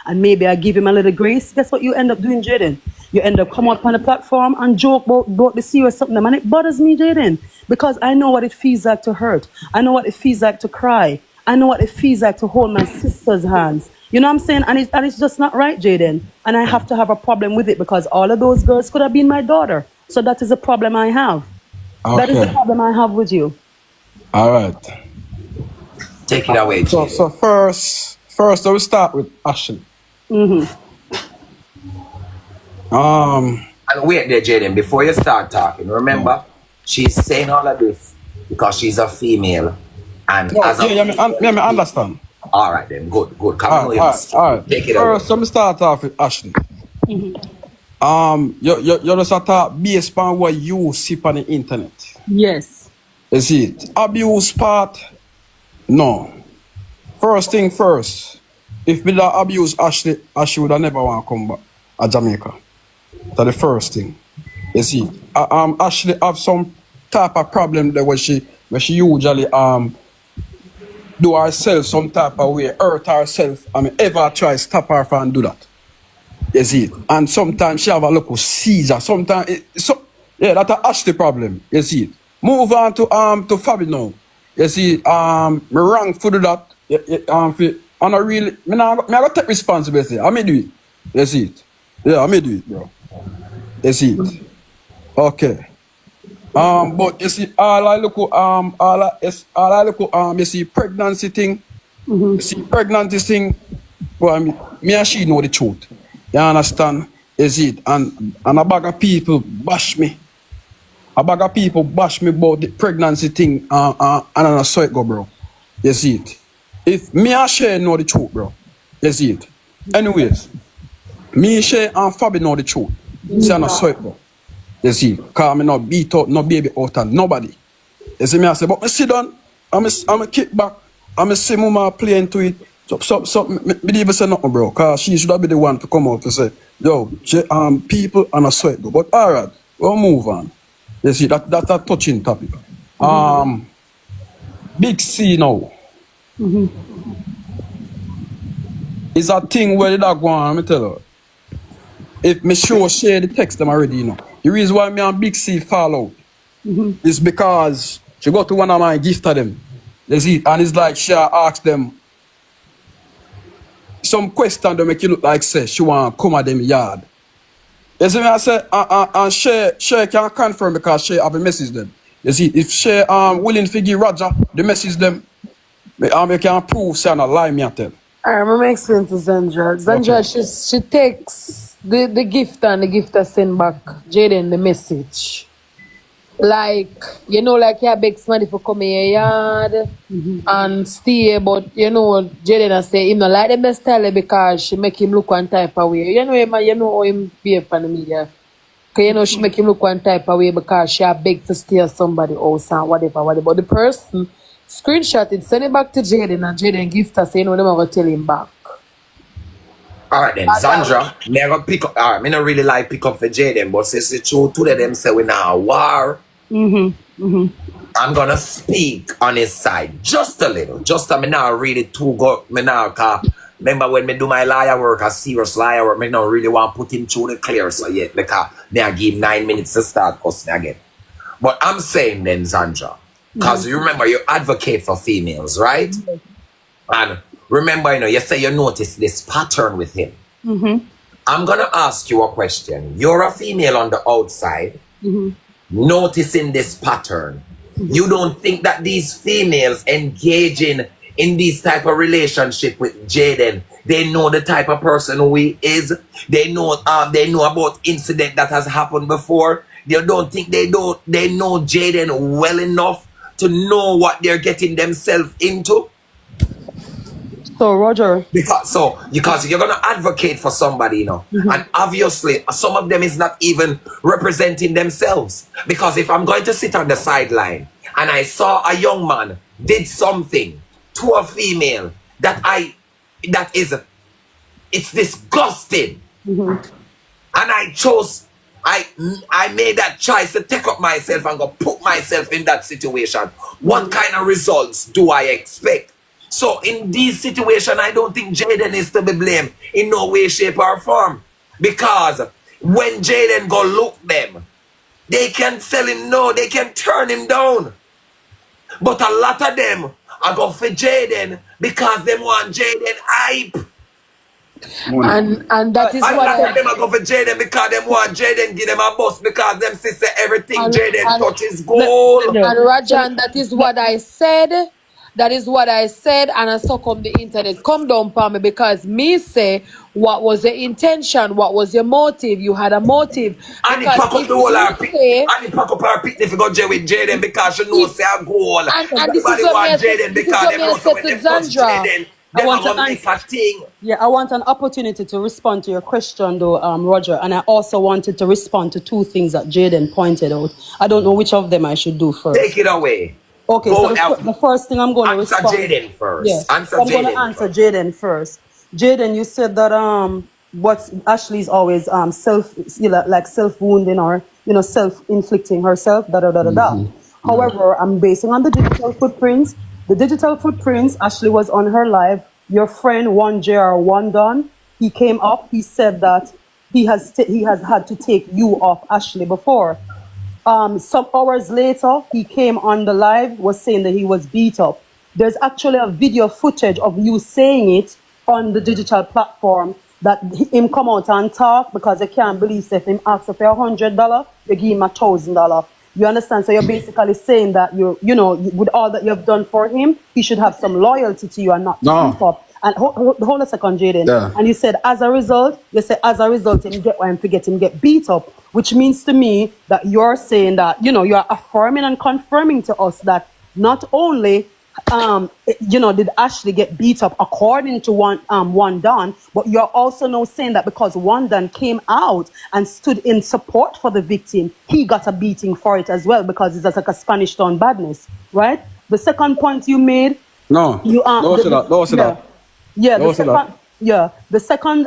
and maybe I give him a little grace, guess what you end up doing, Jayden? You end up come up on the platform and joke about the serious something, and it bothers me, Jayden, because I know what it feels like to hurt. I know what it feels like to cry. I know what it feels like to hold my sister's hands. You know what I'm saying? And it's just not right, Jayden. And I have to have a problem with it because all of those girls could have been my daughter. So that is a problem I have. That is the Okay. problem I have with you. All right. Take it away, So Jayden. first I will start with Ashley. Um. And wait there, Jayden, before you start talking, remember, she's saying all of this because she's a female. And No, as a yeah, female, I understand. all right then, good. Come All on, right, all right. take it away. First, let me start off with Ashley. You just start based on what you see on the internet. Yes. You see it? Abuse part, no. First thing first, if me that abuse Ashley would have never want to come back to Jamaica. That's the first thing. You see, Ashley have some type of problem there where she usually do herself some type of way, hurt herself. I mean, ever try stop her from do that. You see it? And sometimes she have a local seizure. Sometimes yeah, that's a Ashley problem. You see it? Move on to Fabi now. You see, me wrong for do that. And I really, I gotta take responsibility. I may do it. You see it? Yeah, I may do it, bro. You see it? Okay. But you see, all I look you see, pregnancy thing. You see, pregnancy thing. Well, me and she know the truth. You understand? You see it? And a bag of people bash me. A bag of people bash me about the pregnancy thing. And I saw it go, bro. You see it? If me and Shay know the truth, bro. You see it? Anyways, me, Shay, and Fabi know the truth. See, I saw it, bro. You see, because I'm not beat out, no baby out and nobody. You see me, I say, but me sit down, I'm a kick back, I'm a see mama play into it. So, me didn't even say nothing, bro, because she should have been the one to come out to say, yo, people and I sweat, but alright, we'll move on. You see, that's a touching topic. Big C now. It's a thing where the dog go on, let me tell you. If me sure share the text them already, you know. The reason why me and Big C fall out is because she got to one of my gift to them. You see, and it's like she asked them some question to make you look like say she want to come at them yard. You see me, I say, and she can confirm because she have a message them. You see, if she willing to give Roger the message them, me can prove say not lie me at them. I'm gonna explain to Zandra. Zandra, Okay. she takes the gift and the gifter send back Jayden the message. Like, you know, like you beg somebody for come in your yard and stay, but you know, Jayden I say him not like the best style because she make him look one type of way. You know him, you know how him behave on the media. Cause you know she make him look one type of way because she a beg to stay at somebody else and whatever. But the person screenshot it, send it back to Jayden and Jayden gift her say, you know, them gonna tell him back. All right then, Zandra, me I gonna pick up. All right, me not really like pick up for Jayden, but since the truth to them say we now war, I'm gonna speak on his side just a little. Just me now read it too good. Me now, cause remember when me do my liar work, a serious liar work, me not really want to put him through the clear so yet because me I give 9 minutes to start cussing again. But I'm saying then, Zandra, because you remember you advocate for females, right? And remember, you know, you say you notice this pattern with him. I'm gonna ask you a question. You're a female on the outside, noticing this pattern. You don't think that these females engaging in these type of relationship with Jayden, they know the type of person who he is. They know about incident that has happened before. They don't think they know Jayden well enough to know what they're getting themselves into. So, Roger. Because you're gonna advocate for somebody, you know, and obviously some of them is not even representing themselves. Because if I'm going to sit on the sideline and I saw a young man did something to a female it's disgusting, and I made that choice to take up myself and go put myself in that situation. What kind of results do I expect? So in this situation, I don't think Jayden is to be blamed in no way, shape, or form. Because when Jayden go look them, they can tell him no, they can turn him down. But a lot of them are go for Jayden because they want Jayden hype. And that is A what lot of I them are go for Jayden because they want Jayden give them a bus because them sister everything and Jayden and touch is gold. Yeah. and Rajan, that is what I said. That is what I said, and I suck up the internet. Come down for me because me say what was the intention, what was your motive? You had a motive. And he Because pack up if the whole you her pit. say And he pack up her pit if you go jail with Jayden because she knows if say a goal. and this is Everybody what me I want said, Jayden this is because what them me I know so said when to them touch Zandra. Jayden, I them are want to gonna make answer. a thing. Yeah, I want an opportunity to respond to your question, though, Roger. And I also wanted to respond to two things that Jayden pointed out. I don't know which of them I should do Take first. it away. Okay, so Go the, out. the first thing I'm going to Answer respond. Jayden Yeah, first. Answer so I'm going to Jayden answer first. Jayden first. Jayden, you said that what's Ashley's always self, you know, like self wounding or self inflicting herself. Da da da da da. However, I'm basing on the digital footprints. The digital footprints. Ashley was on her live. Your friend One JR One Don. He came up. He said that he has had to take you off Ashley before. Some hours later, he came on the live, was saying that he was beat up. There's actually a video footage of you saying it on the digital platform that him come out and talk because they can't believe if him ask for $100, you give him $1,000. You understand? So you're basically saying that with all that you've done for him, he should have some loyalty to you and not No. keep up. And hold a second, Jayden. Yeah. And you said as a result, him get why I'm forgetting get beat up, which means to me that you're saying that you're affirming and confirming to us that not only did Ashley get beat up according to one Don, but you're also now saying that because one Don came out and stood in support for the victim, he got a beating for it as well because it's just like a Spanish town badness, right? The second point you made, No. you Don't say that. Don't say yeah. that. Yeah, Don't say that. the second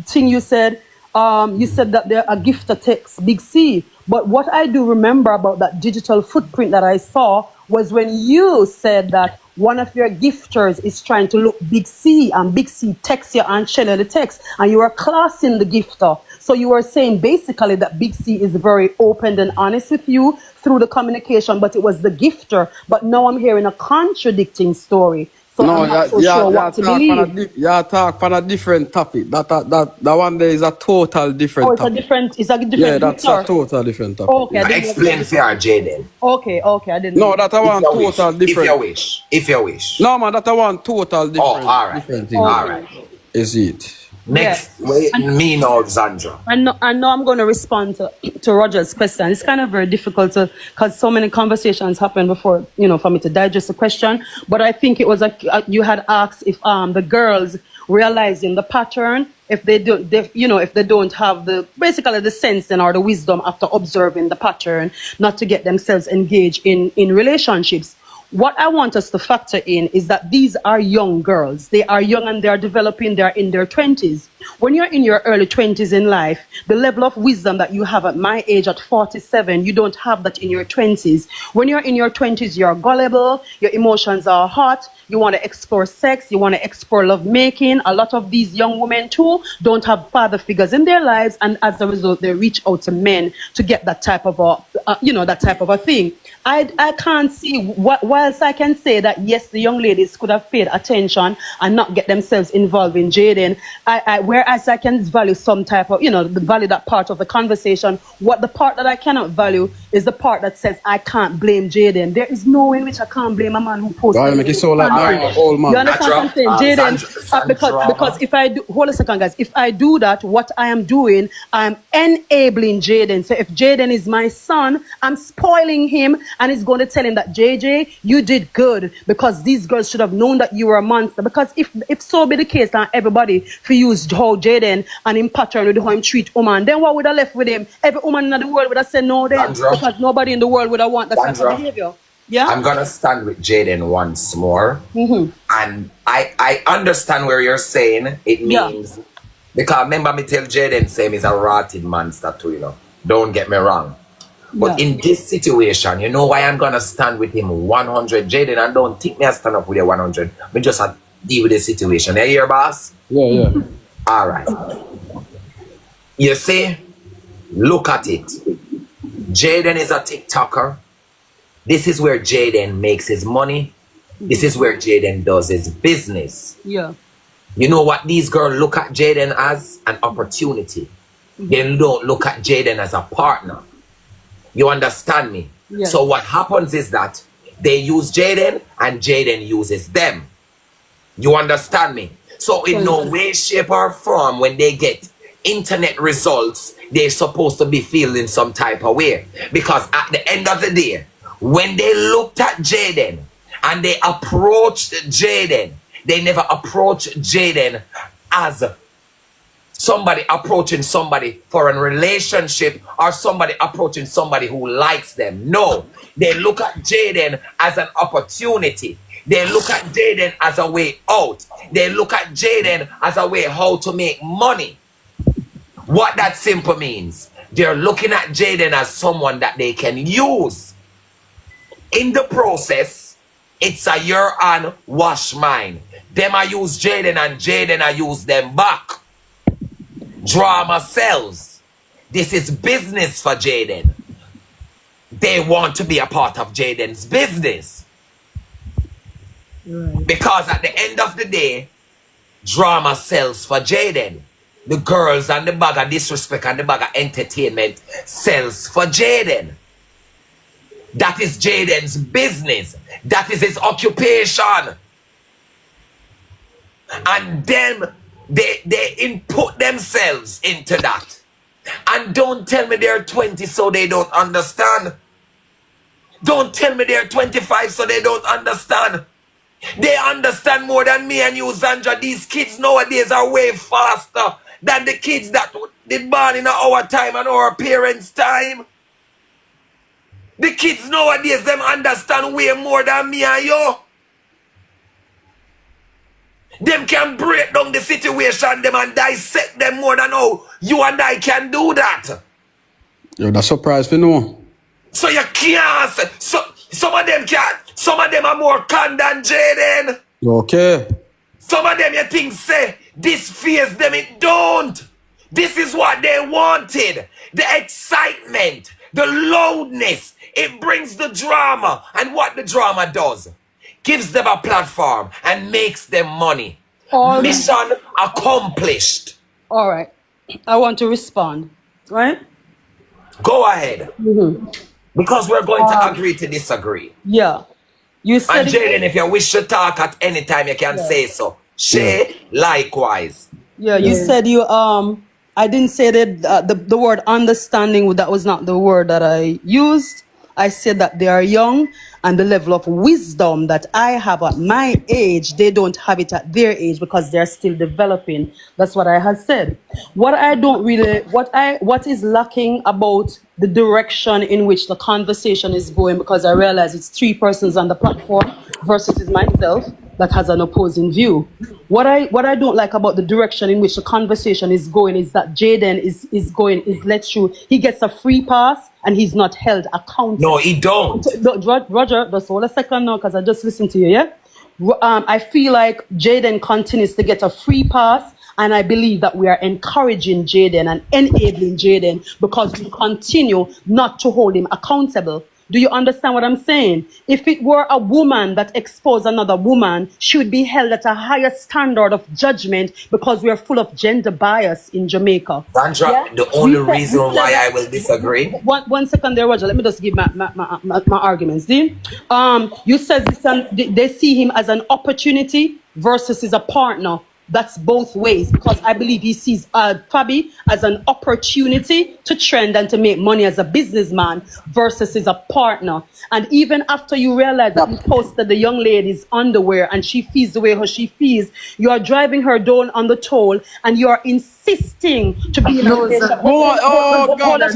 thing you said that they're a gifter text Big C. But what I do remember about that digital footprint that I saw was when you said that one of your gifters is trying to look Big C and Big C texts you and share the text and you are classing the gifter. So you were saying basically that Big C is very open and honest with you through the communication, but it was the gifter. But now I'm hearing a contradicting story. So No, I'm not so sure what to believe. talk on a different topic. That one there is a total different Oh, it's a topic. different, Yeah, that's a gifter. total different topic. Okay, I didn't know. Explain for her, Jayden. Okay, I didn't No, know. that I If want you wish. total If you different. wish. If you wish. No man, that I want total different. all right. Different thing. All Okay. right. Is it? Next, Yeah. wait, And me now, Zandra. I know I'm going to respond to Roger's question. It's kind of very difficult because so many conversations happen before, for me to digest the question. But I think it was you had asked if the girls realizing the pattern, if they don't have basically the sense or the wisdom after observing the pattern, not to get themselves engaged in relationships. What I want us to factor in is that these are young girls. They are young and they are developing. They are in their 20s. When you're in your early 20s in life, the level of wisdom that you have at my age at 47, you don't have that in your 20s. When you're in your 20s, you're gullible, your emotions are hot, you want to explore sex, you want to explore love making. A lot of these young women too don't have father figures in their lives, and as a result, they reach out to men to get that type of a thing. I can't see whilst I can say that yes, the young ladies could have paid attention and not get themselves involved in Jayden. Whereas I can value some type of, value that part of the conversation. What the part that I cannot value is the part that says I can't blame Jayden. There is no way in which I can't blame a man who posted. Why make it so like Alright. old man? You understand what I'm saying, Jayden? Because if I do, hold a second, guys. If I do that, what I am doing, I'm enabling Jayden. So if Jayden is my son, I'm spoiling him, and it's going to tell him that JJ, you did good because these girls should have known that you were a monster. Because if so be the case, now everybody for use how Jayden and him pattern with how him treat woman, then what would have left with him? Every woman in the world would have said no then, Sandra. because nobody in the world would have want that type of Sandra. behavior. Yeah. I'm gonna stand with Jayden once more. And I understand where you're saying it means because remember me tell Jayden same is a rotted monster too, Don't get me wrong. But Yeah. in this situation, you know why I'm gonna stand with him 100, Jayden. I don't think me I stand up with you 100. Me just deal with the situation. You hear, boss? Yeah, yeah. All right. You see, look at it. Jayden is a TikToker. This is where Jayden makes his money. This is where Jayden does his business. Yeah. You know what these girls look at Jayden as? An opportunity. They don't look at Jayden as a partner. You understand me? Yes. So what happens is that they use Jayden and Jayden uses them. You understand me? So in no way, shape, or form, when they get internet results, they're supposed to be feeling some type of way. Because at the end of the day, when they looked at Jayden and they approached Jayden, they never approached Jayden as somebody approaching somebody for a relationship or somebody approaching somebody who likes them. No, they look at Jayden as an opportunity. They look at Jayden as a way out. They look at Jayden as a way how to make money. What that simple means, they're looking at Jayden as someone that they can use. In the process, it's a your on, wash mine. Them I use Jayden and Jayden I use them back. Drama sells. This is business for Jayden. They want to be a part of Jayden's business. Right. Because at the end of the day, drama sells for Jayden. The girls and the bag of disrespect and the bag of entertainment sells for Jayden. That is Jayden's business. That is his occupation. And then they input themselves into that. And don't tell me they're 20 so they don't understand. Don't tell me they're 25 so they don't understand. They understand more than me and you, Zandra. These kids nowadays are way faster than the kids that did born in our time and our parents' time. The kids nowadays, them understand way more than me and you. Them can break down the situation, them and dissect them more than how you and I can do that. Yo, that's surprise for no. So you can't say, some of them can't. Some of them are more con than Jayden. Okay. Some of them you think say, this fears them, it don't. This is what they wanted. The excitement, the loudness, it brings the drama. And what the drama does, gives them a platform and makes them money. Mission accomplished. All right. I want to respond. Right? Go ahead. Because we're going to agree to disagree. Yeah. You said And Jayden, if you wish to talk at any time, you can say so. Shay, likewise. Yeah, you said you I didn't say that the word understanding, that was not the word that I used. I said that they are young and the level of wisdom that I have at my age, they don't have it at their age because they're still developing. That's what I had said. What is lacking about the direction in which the conversation is going, because I realize it's three persons on the platform versus it's myself that has an opposing view. What I don't like about the direction in which the conversation is going is that Jayden he gets a free pass and he's not held accountable. No, he don't. Roger, just hold a second now because I just listened to you, yeah? I feel like Jayden continues to get a free pass, and I believe that we are encouraging Jayden and enabling Jayden because we continue not to hold him accountable. Do you understand what I'm saying? If it were a woman that exposed another woman, she would be held at a higher standard of judgment because we are full of gender bias in Jamaica. Sandra, Yeah? the only reason why I will disagree. One second there, Roger. Let me just give my arguments. See? You said they see him as an opportunity versus as a partner. That's both ways, because I believe he sees Fabi as an opportunity to trend and to make money as a businessman versus as a partner. And even after you realize that he posted the young lady's underwear and she feels the way how she feels, you are driving her down on the toll and you are insisting to be in a relationship. Hold a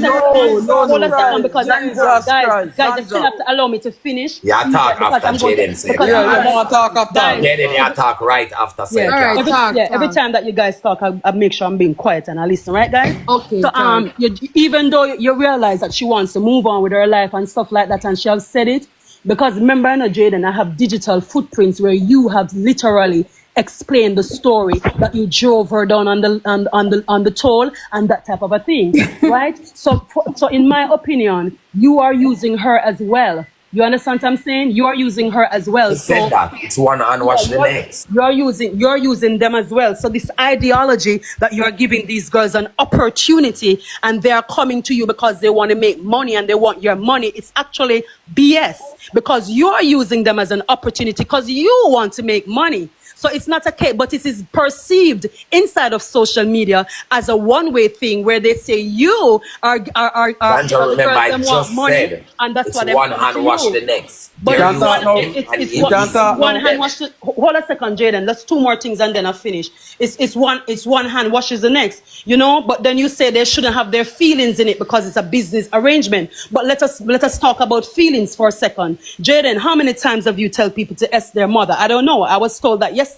second, because guys, you still have to allow me to finish. Yeah, talk after Jayden said. Yeah, I want to talk after. Jayden, you talk right after saying. All right, Talk, Yeah, every talk. time that you guys talk, I make sure I'm being quiet and I listen, right, guys? Okay, So, talk. even though you realize that she wants to move on with her life and stuff like that, and she has said it, because remember, I know, Jayden, I have digital footprints where you have literally explained the story that you drove her down on the toll and that type of a thing, right? So in my opinion, you are using her as well. You understand what I'm saying? You are using her as well. He said So that. It's one and watch the next. you're using them as well. So this ideology that you're giving these girls an opportunity and they're coming to you because they want to make money and they want your money, it's actually BS because you're using them as an opportunity because you want to make money. So it's not a case, but it is perceived inside of social media as a one-way thing where they say you are Sandra, the remember, girls I them want just money, said and that's it's why they one come hand to wash you. the next. But They're can't talk using now. them and it's You one, can't talk one now. hand wash. Hold a second, Jayden. That's two more things, and then I finish. It's one hand washes the next, you know. But then you say they shouldn't have their feelings in it because it's a business arrangement. But let us talk about feelings for a second, Jayden. How many times have you tell people to S their mother? I don't know. I was told that yesterday.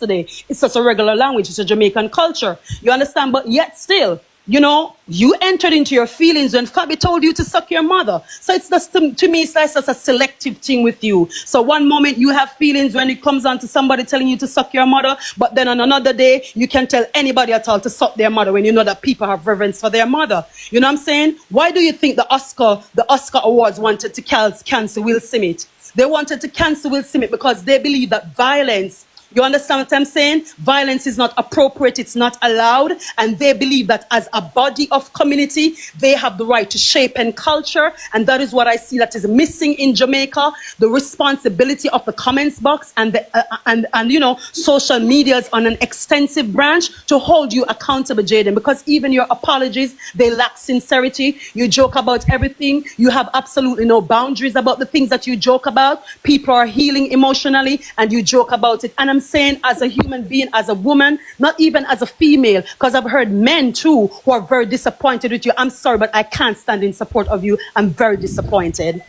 It's just a regular language. It's a Jamaican culture. You understand? But yet still, you know, you entered into your feelings when Fabi told you to suck your mother. So it's just, to me, it's like just a selective thing with you. So one moment you have feelings when it comes on to somebody telling you to suck your mother, but then on another day, you can tell anybody at all to suck their mother when you know that people have reverence for their mother. You know what I'm saying? Why do you think the Oscar Awards wanted to cancel Will Smith? They wanted to cancel Will Smith because they believe that violence, you understand what I'm saying? Violence is not appropriate, it's not allowed, and they believe that as a body of community, they have the right to shape and culture, and that is what I see that is missing in Jamaica, the responsibility of the comments box and and you know, social medias on an extensive branch to hold you accountable, Jayden, because even your apologies, they lack sincerity. You joke about everything. You have absolutely no boundaries about the things that you joke about. People are healing emotionally, and you joke about it. And I'm saying, as a human being, as a woman, not even as a female, because I've heard men too who are very disappointed with you. I'm sorry, but I can't stand in support of you. I'm very disappointed.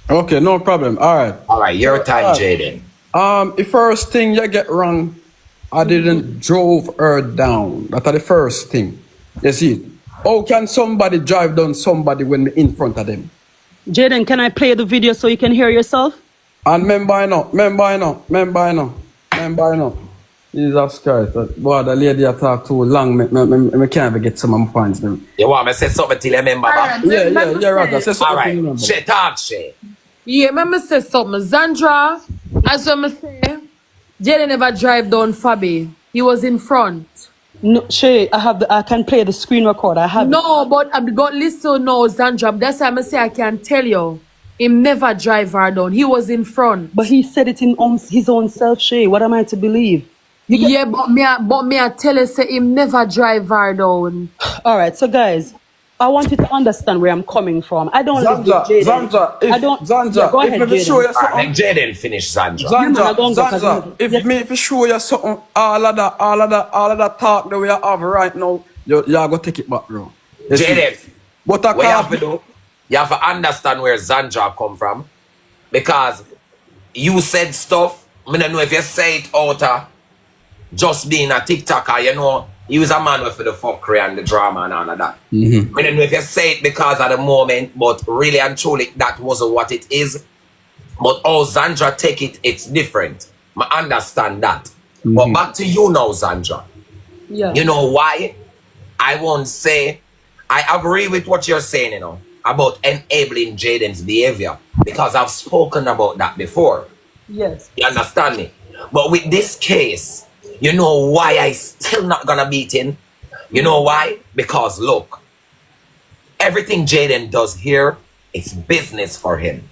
Okay, no problem. All right. All right, your time, Jayden. The first thing you get wrong, I didn't drove her down. That's the first thing. You see, how can somebody drive down somebody when we're in front of them? Jayden, can I play the video so you can hear yourself? And remember, I know. Jesus Christ. Boy, the lady I talk too long, me can't even get some of my points now. You want me to say something till you remember? Alright, Yeah, Roger. Say All something right, to remember. shit, talk shit. Yeah, remember say something. Zandra, as I say, Jayden never drive down Fabi. He was in front. No, Shay, I can play the screen recorder. I have it. No, but listen, no, Zandra. That's why I say I can tell you. Him never drive her down. He was in front. But he said it in his own self, Shay. What am I to believe? Yeah, but me I tell you say him never drive her down. All right, so guys, I want you to understand where I'm coming from. I don't live with Jayden. Zandra, go ahead, if me show you Jayden. All right, something, let Jayden finish, Sandra. Zandra, if show you something, all of that talk that we have right now, you're gonna take it back, bro. You see? Jayden, What I what you have call to do, you have to understand where Zandra come from. Because you said stuff, I don't know if you say it out of just being a TikToker, you know, he was a man with the fuckery and the drama and all of that. I don't know if you say it because of the moment, but really and truly, that wasn't what it is. But how Zandra take it, it's different. I understand that. But back to you now, Zandra. Yeah. You know why? I won't say, I agree with what you're saying, you know, about enabling Jayden's behavior. Because I've spoken about that before. Yes. You understand me? But with this case, you know why I still not gonna beat him? You know why? Because look, everything Jayden does here is business for him.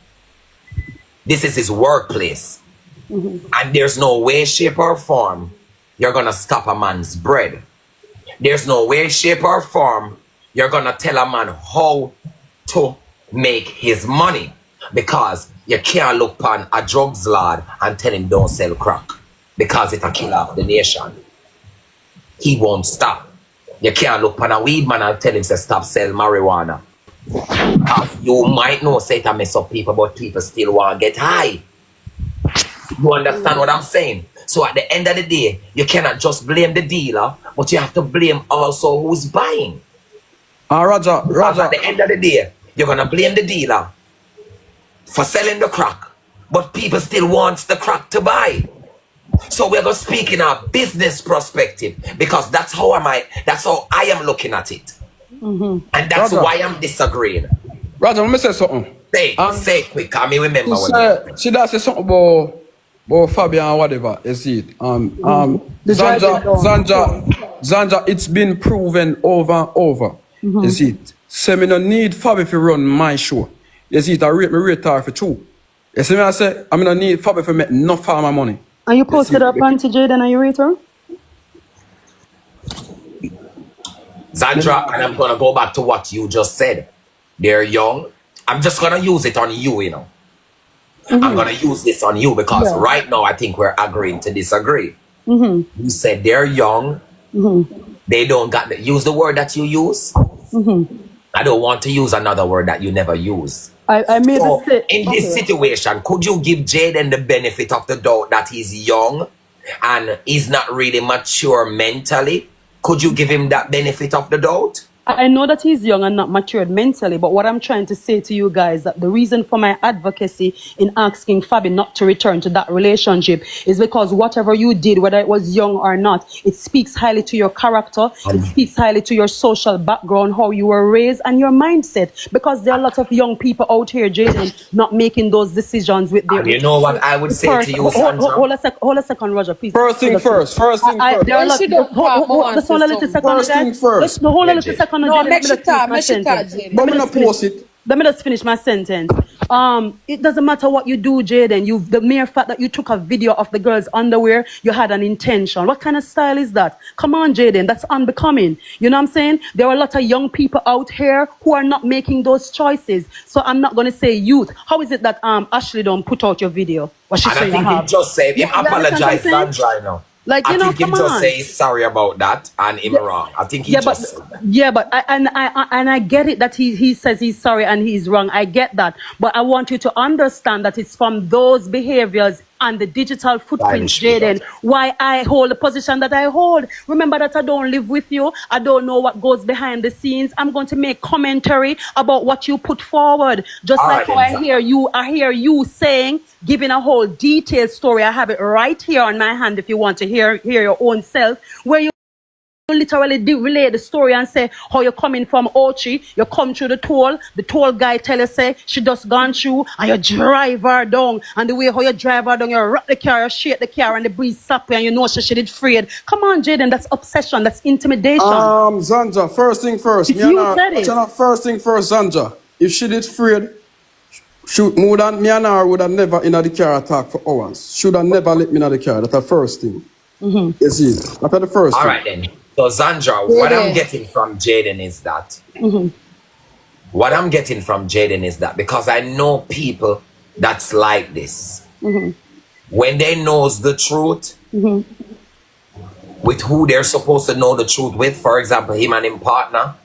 This is his workplace. And there's no way, shape, or form you're gonna stop a man's bread. There's no way, shape, or form you're gonna tell a man how to make his money. Because you can't look upon a drugs lord and tell him don't sell crack. Because it's a killer of the nation. He won't stop. You can't look upon a weed man and tell him to stop sell marijuana. Because you might know say it mess up people, but people still want to get high. You understand what I'm saying? So at the end of the day, you cannot just blame the dealer, but you have to blame also who's buying. Roger, Because Roger. at the end of the day, you're gonna blame the dealer for selling the crack, but people still want the crack to buy. So we're gonna speak in a business perspective because that's how I am looking at it. And that's Roger. why I'm disagreeing. Roger, let me say something. Say it quick, I mean remember She when said, she does say something about Fabian or whatever, you see it. The driving down. Zanja, it's been proven over and over. You see it. Say me no need Fabi to run my show. You see it, I rate her for two. You see me, I say, I no need Fabi to make enough for my money. And you posted up onto Jayden and you rate her? Zandra, and I'm gonna go back to what you just said. They're young. I'm just gonna use it on you, you know. I'm gonna use this on you because right now I think we're agreeing to disagree. You said they're young. They don't use the word that you use. I don't want to use another word that you never use. I made So, it. in this situation, could you give Jayden the benefit of the doubt that he's young and he's not really mature mentally? Could you give him that benefit of the doubt? I know that he's young and not matured mentally, but what I'm trying to say to you guys, that the reason for my advocacy in asking Fabi not to return to that relationship is because whatever you did, whether it was young or not, it speaks highly to your character, it speaks highly to your social background, how you were raised, and your mindset. Because there are a lot of young people out here, Jayden, not making those decisions with their... And you know what I would say to you, Sandra? Hold a second, Roger, please. First thing first. First thing first. There are a lot... Just hold a little second. First thing first. Hold a little second. No, make sure Jayden. But me not post it. Let me just finish my sentence. It doesn't matter what you do, Jayden. The mere fact that you took a video of the girl's underwear, you had an intention. What kind of style is that? Come on, Jayden, that's unbecoming. You know what I'm saying? There are a lot of young people out here who are not making those choices. So I'm not going to say youth. How is it that Ashley don't put out your video? What she And say I think he just said, him apologize, Sandra, now. Like, you I know, think him come just on. say he's sorry about that and him wrong. I think he just said that. But I get it that he says he's sorry and he's wrong. I get that. But I want you to understand that it's from those behaviors and the digital footprint, Jayden, why I hold the position that I hold. Remember that I don't live with you. I don't know what goes behind the scenes. I'm going to make commentary about what you put forward. Just All like right, how I hear you saying, giving a whole detailed story. I have it right here on my hand if you want to hear your own self, where you literally relay the story and say how you're coming from Ochi, you come through the toll guy tell you say she just gone through and you drive her down, and the way how you drive her down, you rock the car, you shake the car and the breeze sappy and you know she did afraid. Come on, Jayden, that's obsession, that's intimidation. Zanja, first thing first. If you said it. First thing first, Zanja. If she did afraid, shoot more than me and her would have never in the car attack for hours. Should have never let me in the car. That's the first thing. You see, that's the first All thing. right then. So Zandra, what I'm getting from Jayden is that what I'm getting from Jayden is that because I know people that's like this. When they knows the truth with who they're supposed to know the truth with, for example, him and him partner,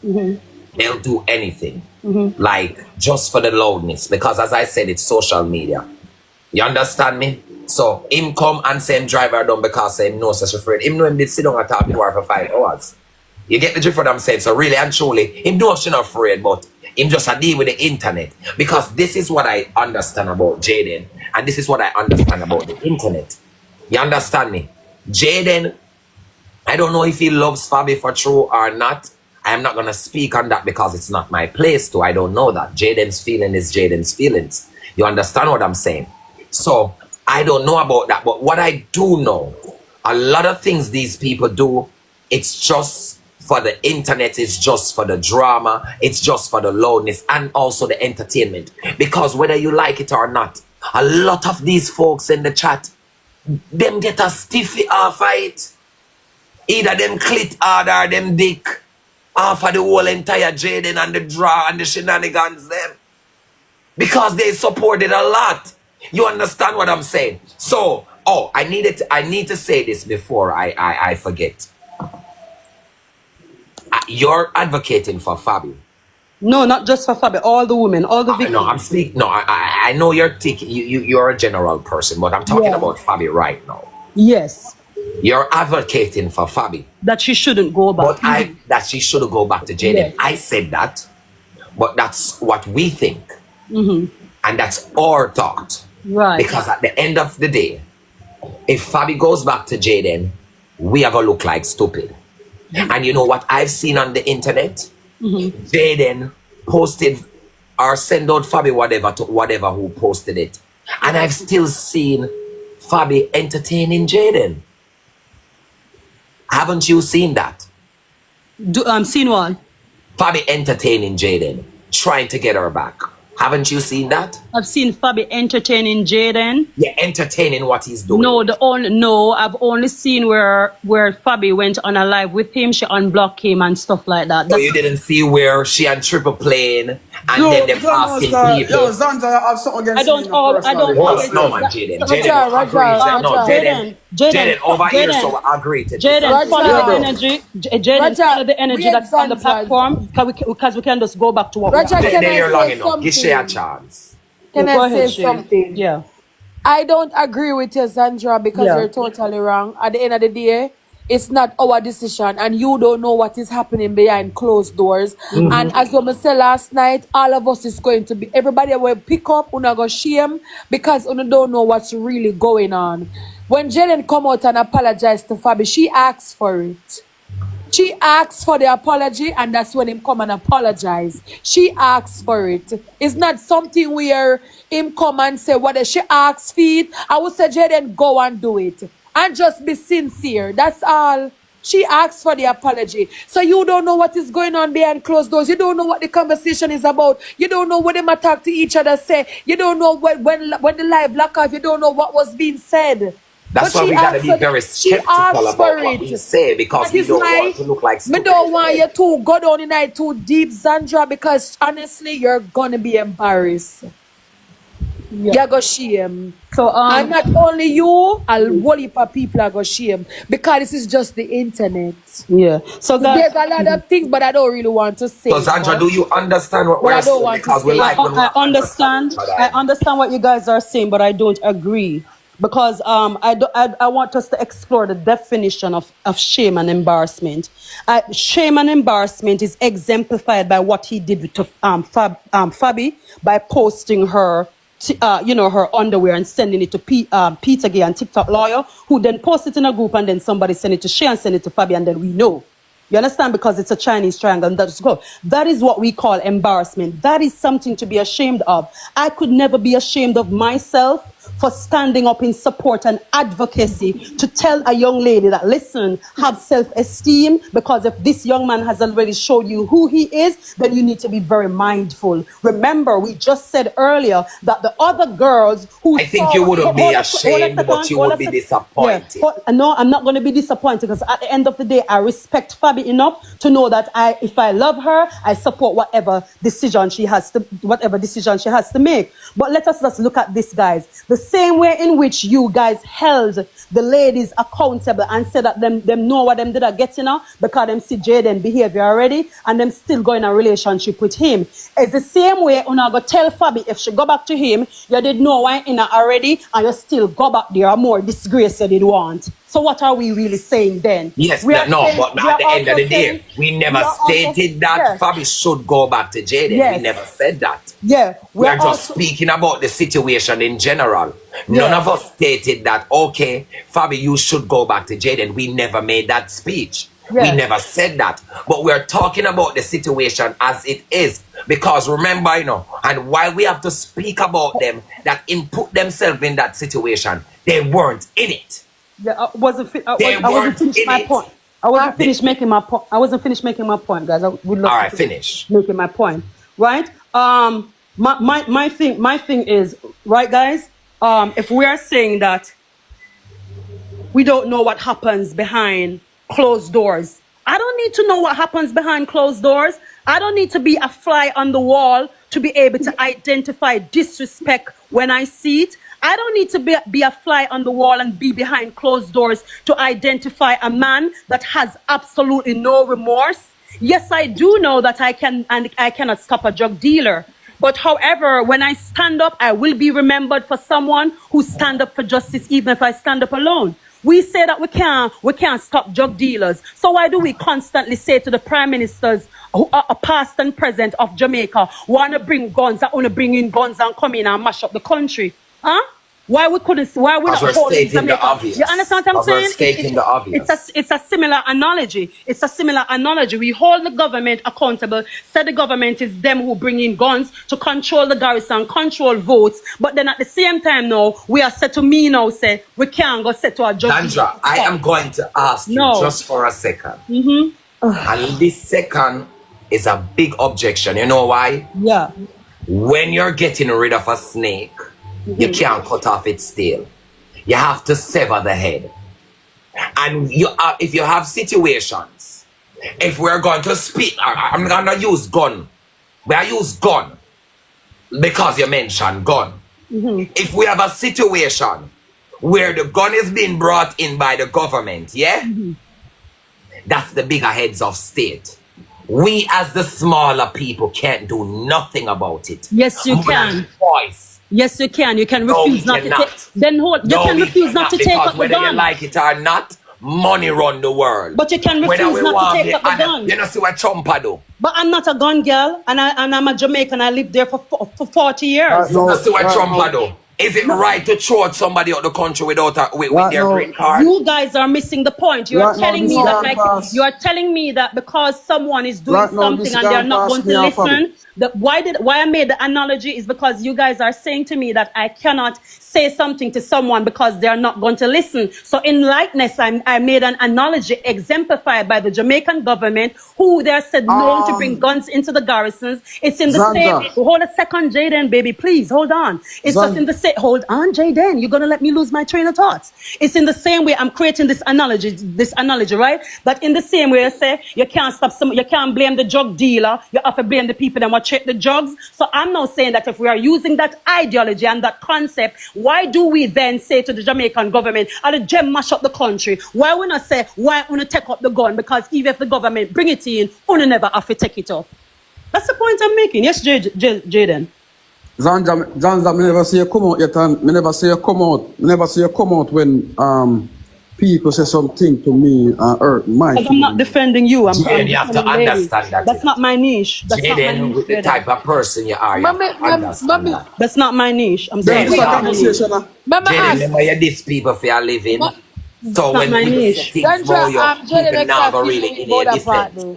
they'll do anything. Like just for the loudness. Because as I said, it's social media. You understand me? So him come and say him drive her down because him knows such a friend. Him know him did sit down and talk to her for 5 hours. You get the drift of what I'm saying? So really and truly, him knows she's not afraid, but him just a deal with the internet. Because this is what I understand about Jayden, and this is what I understand about the internet. You understand me? Jayden, I don't know if he loves Fabi for true or not. I am not going to speak on that because it's not my place to. I don't know that. Jayden's feeling is Jayden's feelings. You understand what I'm saying? So, I don't know about that, but what I do know, a lot of things these people do, it's just for the internet, it's just for the drama, it's just for the loudness, and also the entertainment. Because whether you like it or not, a lot of these folks in the chat, them get a stiffy off of it. Either them clit hard or them dick off of the whole entire Jayden and the draw and the shenanigans them. Because they supported a lot. You understand what I'm saying? So, I need to say this before I forget. You're advocating for Fabi. No, not just for Fabi, all the women, all the victims. No, I'm speaking. No, I know you're a general person, but I'm talking Yeah. about Fabi right now. Yes, You're advocating for Fabi, that she shouldn't go back. but that she should go back to Jayden. Yes. I said that, but that's what we think, Mm-hmm. and that's our thought. Right. Because at the end of the day, if Fabi goes back to Jayden, we are gonna look like stupid. And you know what I've seen on the internet? Mm-hmm. Jayden posted or send out Fabi whatever to whatever who posted it. And I've still seen Fabi entertaining Jayden. Haven't you seen that? Seen what? Fabi entertaining Jayden, trying to get her back. Haven't you seen that? I've seen Fabi entertaining Jayden. Yeah, entertaining what he's doing. No, I've only seen where Fabi went on a live with him. She unblocked him and stuff like that. So you didn't see where she and Triple playing and then they're asking people. Yo, Zanja, I have something against I don't. you Oh, I don't. What? No, man, Jayden. Jayden over here, so I agree to Jayden, follow the energy. Jayden, follow the energy we that's on the example. platform because we can just go back to what Roger, we are. can I They're say long enough. Give something? she a chance. Can Go I ahead, say Shay. something? Yeah. I don't agree with you, Sandra, because Yeah. you're totally wrong. At the end of the day, it's not our decision, and you don't know what is happening behind closed doors. And as I said last night, all of us is going to be, everybody will pick up, una go shame, because una don't know what's really going on. When Jayden come out and apologize to Fabi, she asked for it. She asked for the apology, and that's when him come and apologize. She asked for it. It's not something where him come and say what she asked for it. I would say, Jayden, go and do it. And just be sincere. That's all. She asked for the apology. So you don't know what is going on behind closed doors. You don't know what the conversation is about. You don't know what them attack to each other say. You don't know when the live lock off, you don't know what was being said. That's But why she we gotta asked be for- very she skeptical asked about for what it. we say because That we is don't why want to look like me stupid. don't want you to go down the night too deep, Sandra, because honestly, you're gonna be embarrassed. You're gonna shame. So And not only you, a whole heap of people are gonna shame because this is just the internet. yeah. So There's guys, a lot of things, but I don't really want to say. So Sandra, much. do you understand what But I we're don't saying? want to Because we say like when we I understand. each other. I understand what you guys are saying, but I don't agree because I want us to explore the definition of shame and embarrassment. Shame and embarrassment is exemplified by what he did to Fabi by posting her. Her underwear and sending it to Peter Gay and TikTok lawyer, who then posted it in a group and then somebody sent it to Shay and sent it to Fabi, and then we know. You understand? Because it's a Chinese triangle and that's good. That is what we call embarrassment. That is something to be ashamed of. I could never be ashamed of myself for standing up in support and advocacy to tell a young lady that, listen, have self-esteem, because if this young man has already showed you who he is, then you need to be very mindful. Remember, we just said earlier that the other girls who I think you wouldn't be ashamed, but you would be disappointed. No, I'm not going to be disappointed because at the end of the day, I respect Fabi enough to know that if I love her, I support whatever decision she has to make. But let us just look at this, guys. The same way in which you guys held the ladies accountable and said that them know what them did are getting her because them see Jayden behavior already and them still go in a relationship with him. It's the same way when I go tell Fabi if she go back to him, you did know why in her already and you still go back there or more disgrace you did want. So what are we really saying then? Yes, We are no, saying- but we at are the end of the also day, saying- we never we are also- stated that yes. Fabi should go back to Jayden. Yes. We never said that. Yeah, We're just also- speaking about the situation in general. None Yeah. of us stated that, okay, Fabi, you should go back to Jayden. We never made that speech. Yeah. We never said that. But we're talking about the situation as it is. Because remember, and why we have to speak about them, that put themselves in that situation, they weren't in it. Yeah, I wasn't weren't finished in my it. point. I wasn't finished making my point. I wasn't finished making my point, guys. I would love All to right, finish. making my point. Right? My thing is, right, guys, if we are saying that we don't know what happens behind closed doors, I don't need to know what happens behind closed doors. I don't need to be a fly on the wall to be able to identify disrespect when I see it. I don't need to be a fly on the wall and be behind closed doors to identify a man that has absolutely no remorse. Yes, I do know that I can and I cannot stop a drug dealer. But however, when I stand up, I will be remembered for someone who stand up for justice, even if I stand up alone. We say that we can't stop drug dealers. So why do we constantly say to the prime ministers who are past and present of Jamaica, want to bring guns, that want to bring in guns and come in and mash up the country? Huh? Why we couldn't? Why we not Because we're holding stating the Jamaica? obvious. You understand what I'm Because we're saying? stating the obvious. It's a similar analogy. It's a similar analogy. We hold the government accountable. Say the government is them who bring in guns to control the garrison, control votes. But then at the same time now, we are said to me now say we can't go set to a judge. Sandra, I am going to ask you just for a second. And this second is a big objection. You know why? Yeah. When you're getting rid of a snake, you can't cut off its tail. You have to sever the head. And if you have situations, if we're going to speak, I'm going to use gun. I use gun because you mentioned gun. If we have a situation where the gun is being brought in by the government, that's the bigger heads of state. We as the smaller people can't do nothing about it. Yes, you can. Voice. Yes, you can. You can refuse not to take. Then hold. You No, can we refuse not to cannot, take because up the whether you gun. like it or not, money run the world. But you can Whether refuse we not want to take the up the honor- gun. You know, see what Trumpa do? But I'm not a gun girl, and I'm a Jamaican. I lived there for 40 years. You know, see what Trumpa do? Is it right to throw somebody out the country without with their green card? You guys are missing the point. You are Right now, telling this me that can't pass. you are telling me that because someone is doing Right now, something this and they're can't not pass going me to off of listen. Why I made the analogy is because you guys are saying to me that I cannot say something to someone because they are not going to listen. So in likeness, I made an analogy exemplified by the Jamaican government, who they said no to bring guns into the garrisons. It's in the Zanda. same. Hold a second, Jayden, baby, please hold on. It's just in the same. Hold on, Jayden. You're gonna let me lose my train of thoughts. It's in the same way I'm creating this analogy, right? That in the same way I say you can't stop you can't blame the drug dealer. You have to blame the people that want to check the drugs. So I'm now saying that if we are using that ideology and that concept, why do we then say to the Jamaican government, "Are the gem mash up the country"? Why we not say why we not take up the gun? Because even if the government bring it in, we never have to take it up. That's the point I'm making. Yes, Jayden. Zanja, me never see you come out yet, and me never see you come out. Me never see you come out when people say something to me and hurt my I'm not defending you. I'm You have to defending ladies. understand that. That's not my niche. That's not my Jaden, niche. with the Jayden. type of person you are, you have to understand that. That's not my niche. I'm sorry. Jaden, This is a That's not my niche. conversation. Mama Jaden, ask, remember you these people for your living. So not when my people niche. say things Sandra, for you, Jaden people makes now her go feel really with in your both defense. partner.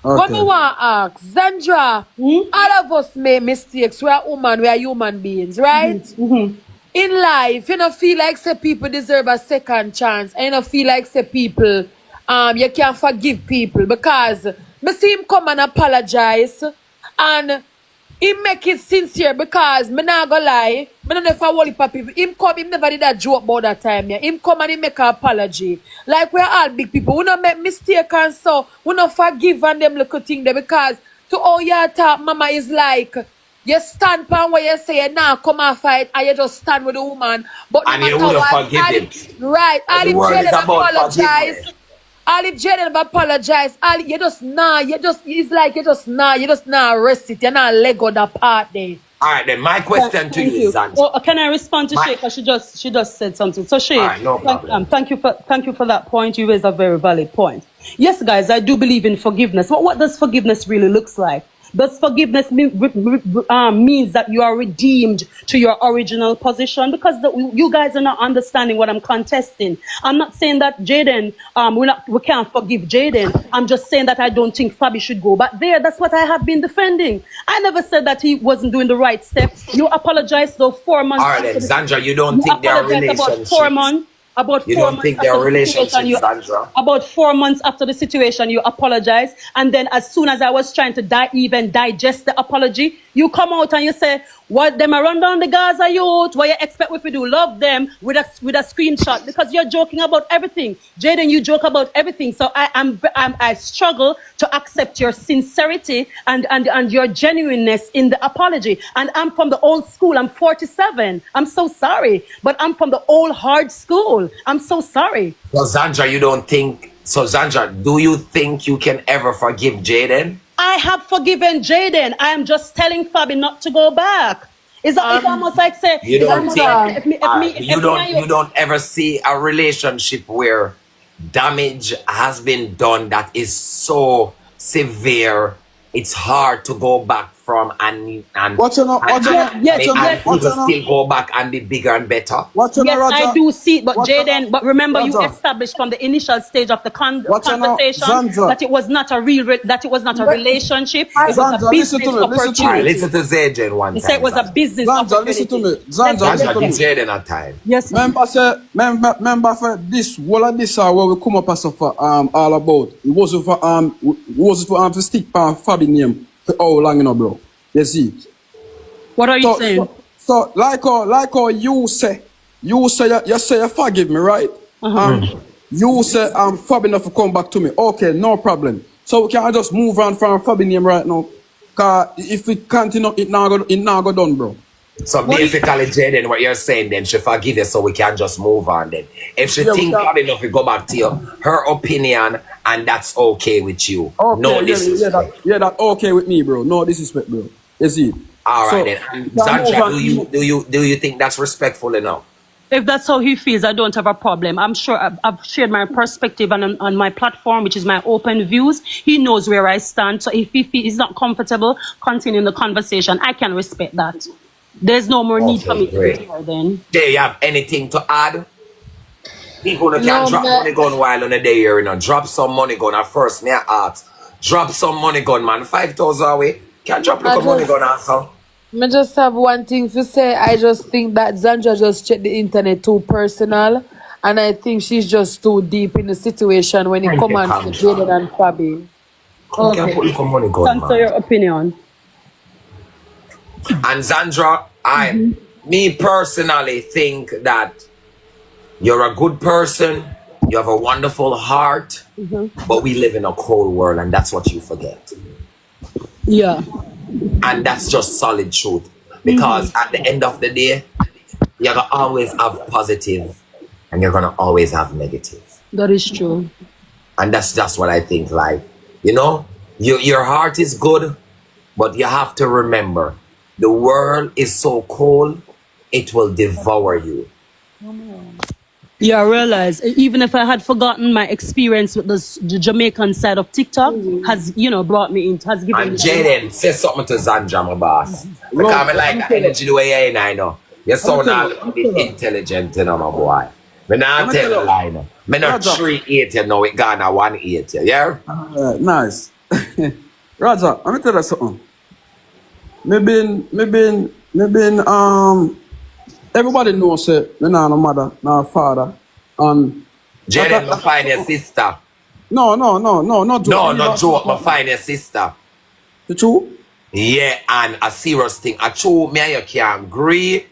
What me want to ask, Sandra, all of us make mistakes. We are women, we are human beings, right? In life, you don't feel like say people deserve a second chance. And you don't feel like say people, you can't forgive people because me see him come and apologize and he make it sincere because me not gonna lie, me don't know if I want people. Him come, him never did that joke about that time. Yeah. Him come and he make an apology. Like we're all big people. We don't make mistake and so we don't forgive and them little thing there because to all your talk, mama is like you stand pan where you say now come and fight and you just stand with the woman. But no And you matter wouldn't what, forgive him. right, all The if word is Jaden about apologize. forgiveness. All if Jaden apologize, all you just it's like you just rest it. You're not let go that part there. All right, then my question to Thank you you. is, Zanja. Oh, can I respond to My- Shay? Because she just said something. So Shay, All right, no problem. thank you for that point. You raised a very valid point. Yes, guys, I do believe in forgiveness. What does forgiveness really looks like? Does forgiveness means that you are redeemed to your original position? Because you guys are not understanding what I'm contesting. I'm not saying that Jayden, we can't forgive Jayden. I'm just saying that I don't think Fabi should go back there. That's what I have been defending. I never said that he wasn't doing the right step. You apologized though 4 months. All right, then, Zandra, you don't think there are apologized about relationships? 4 months. About You 4 don't months think there after are the situation, relationships, Sandra? about 4 months after the situation, you apologize, and then as soon as I was trying to even digest the apology, you come out and you say, "What them a run down the Gaza youth? What you expect we to do? Love them with a screenshot?" Because you're joking about everything, Jayden. You joke about everything, so I struggle to accept your sincerity and your genuineness in the apology. And I'm from the old school. I'm 47. I'm so sorry, but I'm from the old hard school. I'm so sorry. Well, Zandra, you don't think So Zandra, do you think you can ever forgive Jayden? I have forgiven Jayden. I am just telling Fabi not to go back. It's almost like say, You it's don't almost like say, think if me and you don't ever see a relationship where damage has been done that is so severe, it's hard to go back from and Watch you know, watch you know, yes, watch you know, yes. watch people you know, still go back and be bigger and better. watch you know, Yes, I Roger. do see it, but Watch you Jayden, know, but remember you Roger. established from the initial stage of the Watch you know, conversation Zandra. that it was not a relationship, it was a Zandra, listen business to me, listen to me. opportunity. Listen to Zayden one You time. say it was a Zandra. business Zandra, listen to opportunity. me. Zandra, listen Zandra, to give me. Jayden a time. Yes, ma'am. Remember for this, all of this are what we come up as for all about. It wasn't for stick for Fabi name for how long, you know, bro. You see. What are you saying? So like how you say you say you forgive me, right? You say Fabi enough to come back to me. Okay, no problem. So we can just move on from Fabi name right now. Cause if we continue, it now go done, bro. So basically, Jayden, what you're saying then, she forgive you so we can just move on then. If she think hard enough, we go back to you, her opinion, and that's okay with you. Okay, No disrespect. that okay with me, bro. No disrespect, bro. You see. All right So, then. And we can move Zandra, on. do you think that's respectful enough? If that's how he feels, I don't have a problem. I'm sure I've shared my perspective on my platform, which is my open views. He knows where I stand. So if he's not comfortable continuing the conversation, I can respect that. There's no more need for me to be here then. Do you have anything to add? People who can No, drop man. money gun while on the day here, you know. Drop some money gun at first, me ask. Drop some money gun, man. 5,000 away. Can drop I little money just- gun also. I just have one thing to say. I just think that Zandra just checked the internet too personal. And I think she's just too deep in the situation when it Thank comes you, on to Kamsha. Jayden and Fabi. You can put little money gun, Thanks for man. your opinion. And Zandra, me personally think that you're a good person, you have a wonderful heart, but we live in a cold world and that's what you forget. Yeah. And that's just solid truth. Because at the end of the day, you're gonna always have positive and you're gonna always have negative. That is true. And that's just what I think. Like, you know, your heart is good, but you have to remember the world is so cold, it will devour you. Yeah, I realize even if I had forgotten my experience with the Jamaican side of TikTok has, brought me in, has given And me. Jayden, say something to Zandra, my boss. Because I like the energy the way you're in, I know. You sound a little bit intelligent, you know, my boy. Me not tell you lie, no. Me not 3-8 you know, it gone a 1-8 you, yeah? Nice. Raja, let me tell you something. Maybe everybody knows it. Me not no mother, not father. And Jayden, me find your sister. no, not joke. No, not joke, me find your sister. The truth? Yeah, and a serious thing. A true me and you can't agree.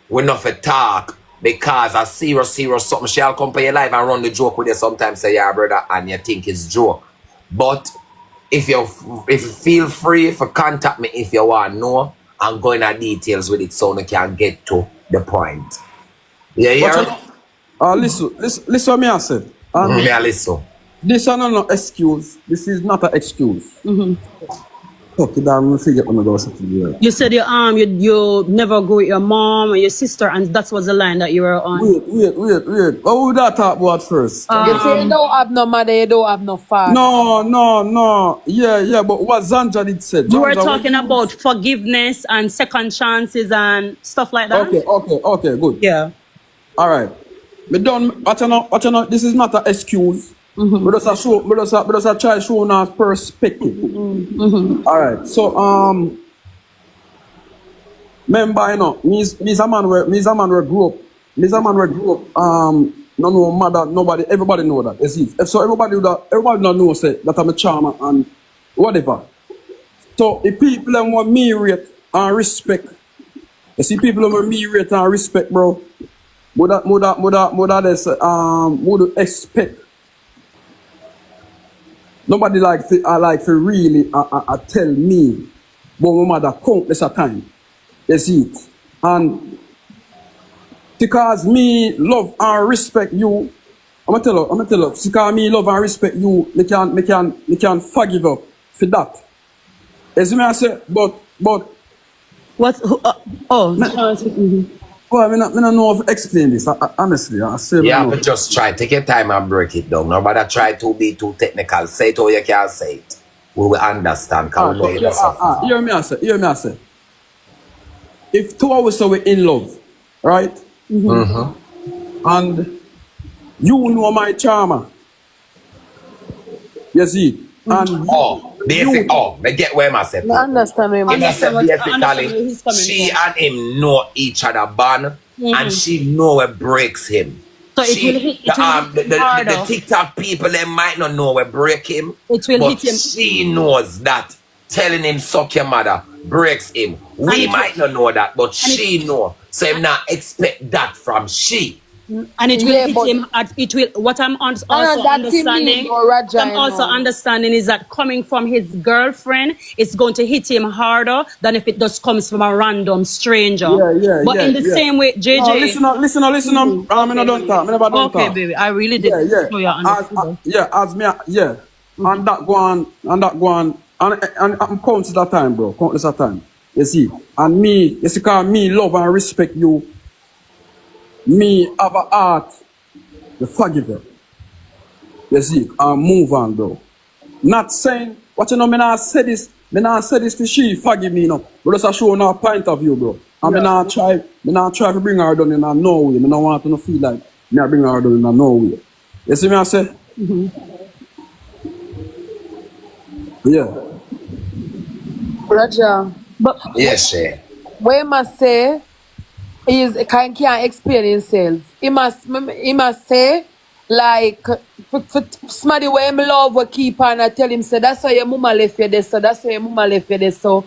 We not for talk. Because a serious something. She'll come for your life and run the joke with you sometimes, say, yeah, brother, and you think it's joke. But if you feel free for contact me if you want to know, and go into details with it so you can get to the point. Yeah, yeah. Listen what me I said. Me a listen. This is not an excuse. This is not an excuse. Okay, damn, forget when I go to the You said you never go with your mom or your sister, and that was the line that you were on. Wait. What would that talk about first? You say you don't have no mother, you don't have no father. No. Yeah, but what Zandra did say. We were talking about forgiveness and second chances and stuff like that. Okay, good. Yeah. All right. Me done. What you know, this is not an excuse. We just try showing our perspective. All right. So remember, you know, me a man where grew up. No mother, nobody, everybody know that. You see, so everybody don't know say that I'm a charmer and whatever. So if people them want me rate and respect, you see people want me rate and respect, bro. Would expect. Nobody like to really tell me, but my mother countless a time. You see it. And because me love and respect you, I'm gonna tell you, because me love and respect you, me can forgive up for that. As me I say, but What? Oh, me, well, me not know how to explain this. Honestly, I say me You have know. to just try. Take your time and break it down. Nobody try to be too technical. Say it how you can say it. We will understand because we know you're suffering. Hear me I say. If two of us are in love, right? And you know my charmer, you see, and Oh, basic. Oh, they get where I say. I understand where Him my I say I understand where he's basically, coming she from. and him know each other bond, and she know what breaks him. So it will hit. It will hit him The harder. TikTok people, they might not know what break him, It will but hit him. she knows that telling him suck your mother breaks him. We it might not know that, but and it- she know. So him not expect that from she. And it will Yeah, hit but- him at it will what I'm also that team understanding need more Raja, what I'm also understanding is that coming from his girlfriend, it's going to hit him harder than if it just comes from a random stranger. But in the same way, JJ. No, listen. I'm not done talk. Me never done Okay, talk. baby. I really did show you understood. And that go on, and I'm countless that time, bro. Countless that time. You see, and me, you see, cause me love and respect you. Me have a heart to forgive her. You see, and move on, bro. Not saying what you know. Me not say this to she forgive me, no. But just a show no point of view, bro. And me not try to bring her down in a no way. Me not want to no feel like me I bring her down in a no way. You see me I say? Yeah. Raja. But Yes, she. What he must say is can't explain himself. He must say like for somebody where him love will keep on and tell him say that's why your mama left you this, so that's why your mama left you this, so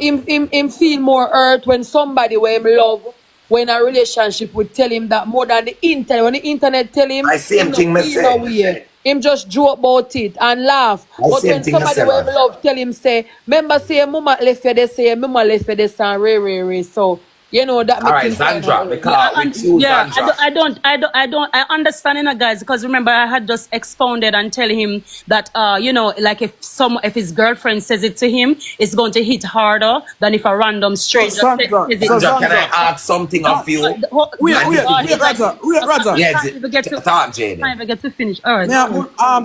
him feel more hurt when somebody where him love when a relationship would tell him that more than the internet. When the internet tell him I same him thing not me feel say. no way. Him just joke about it and laugh. But same when thing me somebody say, where him man. love tell him say, remember say your mama left you this, say your mama left you this and re. So you know that All make right, him kind Zandra, of because with you, Zandra. I understand, guys, because remember I had just expounded and tell him that, like if his girlfriend says it to him, it's going to hit harder than if a random stranger says it. Zandra, can I ask something of you? Wait, Raja. Yes, Can't even get to- talk, Jayden. Can't even get to finish. All right.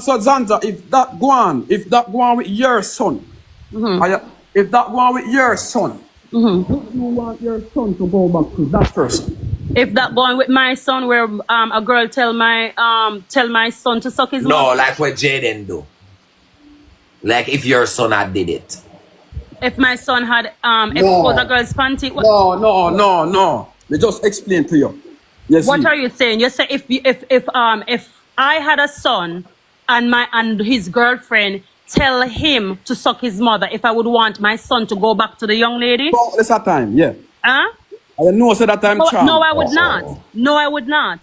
So Zanza, if that go on with your son, if that go on with your son, would you want your son to go back to that person? If that going with my son, where a girl tell my son to suck his No, mouth. like what Jayden do. Like if your son had did it. If my son had exposed a girl's panty. No. They just explain to you. Yes. What are you saying? You say if I had a son and his girlfriend tell him to suck his mother, if I would want my son to go back to the young lady? That's that time, yeah. Huh? I know so that time charm. No, I would not. No, I would not.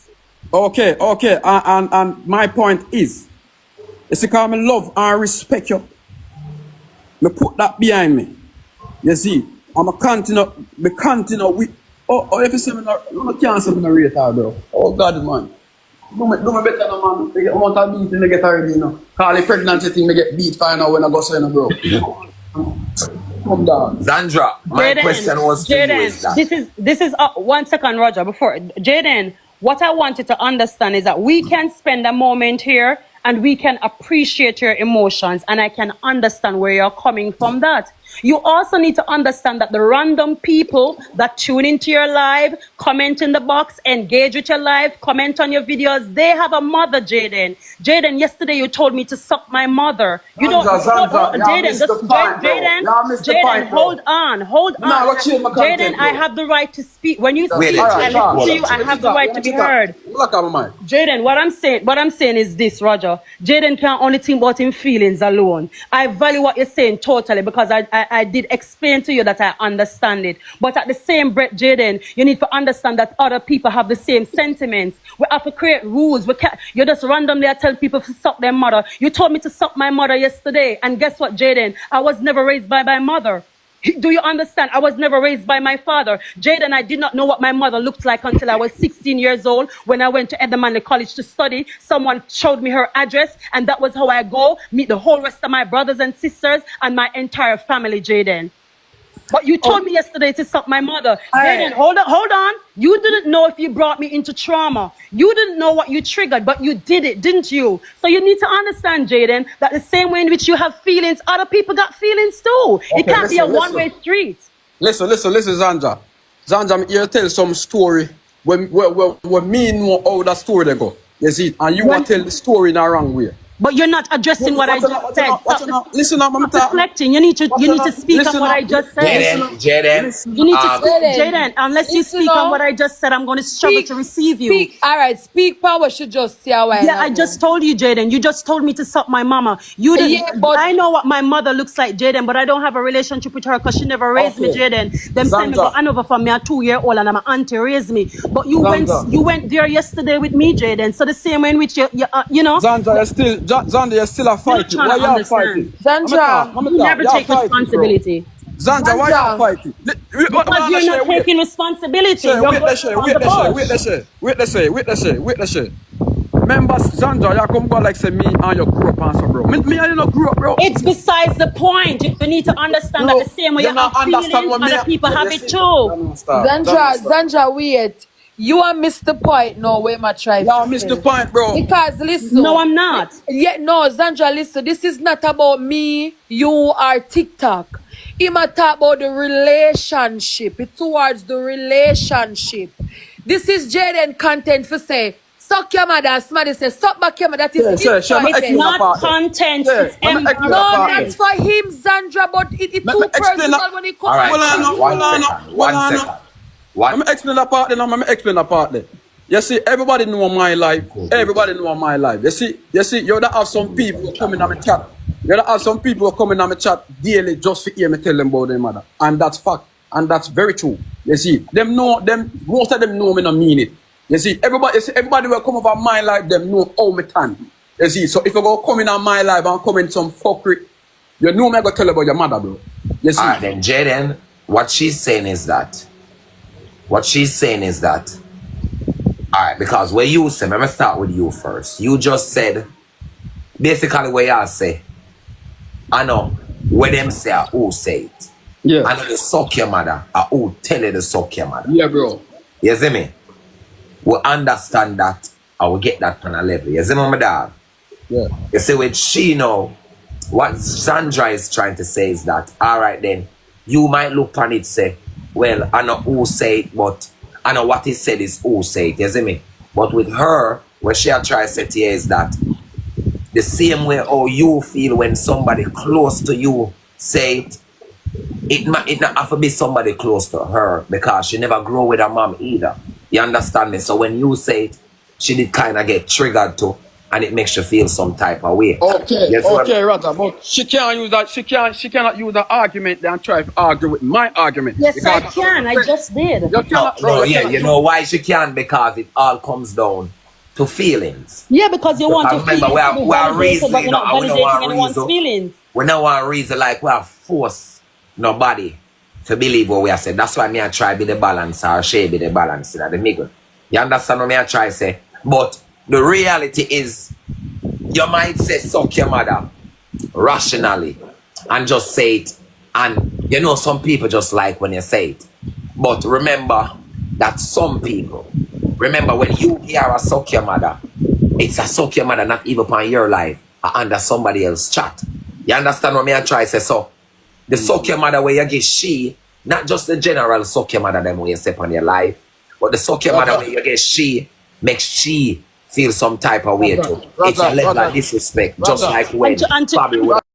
Okay. And my point is, it's because I love and respect you. Me put that behind me. You see, I'm a continue with. If you say me no can't say me no rate her, bro. Oh God, man. Do me better, no, man. They get amount of beating, they get already, you know. Call the pregnancy thing, they get beat fine now when I go say no, bro. Come down. Zandra, my question was to you is that. This is 1 second, Roger. Before Jayden, what I want you to understand is that we can spend a moment here and we can appreciate your emotions, and I can understand where you're coming from that. You also need to understand that the random people that tune into your live, comment in the box, engage with your live, comment on your videos, they have a mother, Jayden. Jayden, yesterday you told me to suck my mother. You don't, Jayden, hold on. Jayden, I have the right to speak. When you speak, I listen to you, I have the right to be heard. Jayden, what I'm saying is this, Roger. Jayden can't only think about his feelings alone. I value what you're saying totally, because I did explain to you that I understand it. But at the same breath, Jayden, you need to understand that other people have the same sentiments. We have to create rules. We can't, you just randomly tell people to suck their mother. You told me to suck my mother yesterday. And guess what, Jayden? I was never raised by my mother. Do you understand? I was never raised by my father. Jayden, I did not know what my mother looked like until I was 16 years old. When I went to Edmonton College to study, someone showed me her address, and that was how I go meet the whole rest of my brothers and sisters and my entire family, Jayden. But you told me yesterday to stop my mother. Jayden, hold on. You didn't know if you brought me into trauma. You didn't know what you triggered, but you did it, didn't you? So you need to understand, Jayden, that the same way in which you have feelings, other people got feelings too. It can't be a one-way street. Listen, Zandra. Zandra, you tell some story when me know how that story they go. You see, and you want to tell the story in a wrong way. But you're not addressing what I just said. Listen up, I'm reflecting. You need to speak on what I just said. Jayden, You need to speak, Jayden. Unless you speak on what I just said, I'm going to struggle to receive you. All right, speak power should just see how I Yeah, I just told you, Jayden. You just told me to stop my mama. You didn't. Yeah, but I know what my mother looks like, Jayden, but I don't have a relationship with her because she never raised me, Jayden. Them send me go over for me a 2-year-old and my auntie raised me. But you went there yesterday with me, Jayden. So the same way in which you know. Zandra, you're still a fighting. Why you are fighting? Zandra, you never take responsibility. Zandra, why you are fighting? Because you're not taking responsibility. Wait, let's say. Remember, Zandra, you come go like say me and you grew up and so, bro. Me and you not grew up, bro. It's besides the point. You need to understand that the same way you have feelings, other people have it too. Zandra, wait. You are missed the point now where my tribe. Yeah, I missed the point, bro. Because listen. No, I'm not. Yeah, no, Zandra, listen. This is not about me, you, or TikTok. He might talk about the relationship. It's towards the relationship. This is Jayden content for say, suck your mother. Somebody say, suck back your mother. That is it's not content. It's no, that's for him, Zandra, but it's too personal when it comes to one second. Let me explain that part then. You see, everybody know my life. Everybody know my life. You see, you don't have some people coming on my chat. You don't have some people coming on my chat daily just to hear me tell them about their mother. And that's fact. And that's very true. You see, most of them know me not mean it. You see, everybody will come over my life, them know how me stand. You see, so if you go come in on my life and come in some fuckery, you know me I go tell about your mother, bro. You see. Alright then, Jayden, what she's saying is that, alright, because where you say, let me start with you first. You just said, basically what y'all say, I know, where them say, who say it. Yeah. I know the suck your mother, who tell you the suck your mother. Yeah, bro. You see me? We understand that, and we get that on a level. You see me, my dog? Yeah. You see, with she know, what Zandra is trying to say is that, alright then, you might look on it, say, well, I know who say it, but I know what he said is who say it, you see me? But with her, what she try to say here is that the same way how you feel when somebody close to you say it not have to be somebody close to her because she never grew with her mom either. You understand me? So when you say it, she did kind of get triggered too, and it makes you feel some type of way. Okay, Rata, but she can't use that. She cannot use the argument and try to argue with my argument. Yes, I can. I just did. You know why she can? Because it all comes down to feelings. Yeah, because you want to remember, feel we are reason, but you're not validating anyone's feelings. We don't want reason like we are force nobody to believe what we are saying. That's why me I try be the balance or she be the balance in the middle. You understand what me I try say? But the reality is, you might say suck your mother rationally and just say it. And you know some people just like when you say it. But remember that some people, remember when you hear a suck your mother, it's a suck your mother not even upon your life or under somebody else's chat. You understand what me I try say? So the suck your mother where you get she, not just the general suck your mother them where you step on your life, but the suck your mother where you get she, makes she feel some type of way too. It's a level of disrespect, just like when Bobby would